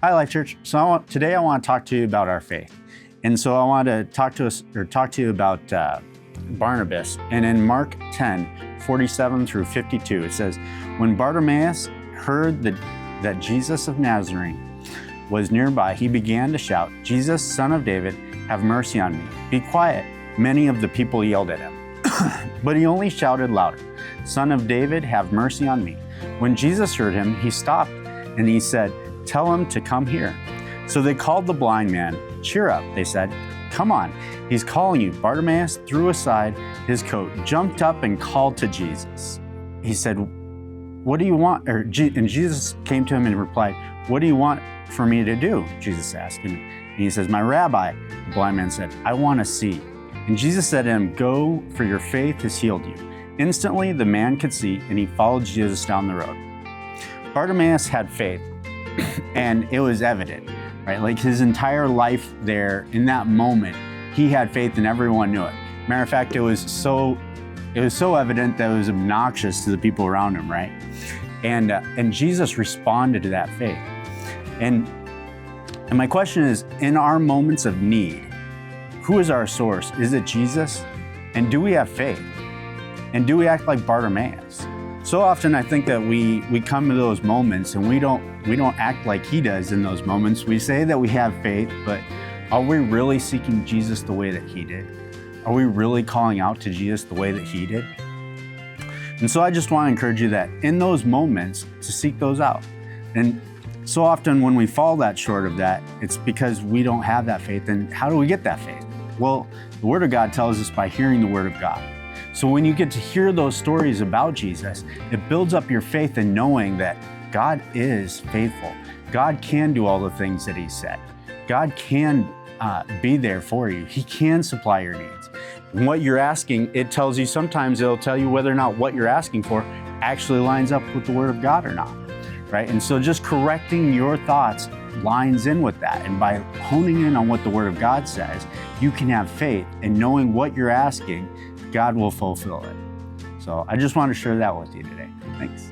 Hi, Life Church. Today I want to talk to you about our faith. And so I want to talk to you about Barnabas. And in Mark 10:47 through 52, it says, when Bartimaeus heard that Jesus of Nazareth was nearby, he began to shout, Jesus, Son of David, have mercy on me. Be quiet. Many of the people yelled at him. But he only shouted louder, Son of David, have mercy on me. When Jesus heard him, he stopped and he said, tell him to come here. So they called the blind man. Cheer up, they said. Come on, he's calling you. Bartimaeus threw aside his coat, jumped up and called to Jesus. He said, what do you want? And Jesus came to him and replied, what do you want for me to do? Jesus asked him. And he says, my rabbi, the blind man said, I want to see. And Jesus said to him, go, for your faith has healed you. Instantly the man could see, and he followed Jesus down the road. Bartimaeus had faith, and it was evident, right? Like his entire life there, in that moment, he had faith and everyone knew it. Matter of fact, it was so evident that it was obnoxious to the people around him, right? And Jesus responded to that faith. And my question is, in our moments of need, who is our source? Is it Jesus? And do we have faith? And do we act like Bartimaeus? So often I think that we come to those moments and we don't act like he does in those moments. We say that we have faith, but are we really seeking Jesus the way that he did? Are we really calling out to Jesus the way that he did? And so I just want to encourage you that in those moments to seek those out. And so often when we fall that short of that, it's because we don't have that faith. And how do we get that faith? Well, the Word of God tells us by hearing the Word of God. So when you get to hear those stories about Jesus, it builds up your faith in knowing that God is faithful. God can do all the things that he said. God can be there for you. He can supply your needs. And what you're asking, it tells you, sometimes it'll tell you whether or not what you're asking for actually lines up with the Word of God or not, right? And so just correcting your thoughts lines in with that. And by honing in on what the Word of God says, you can have faith in knowing what you're asking, God will fulfill it. So I just want to share that with you today. Thanks.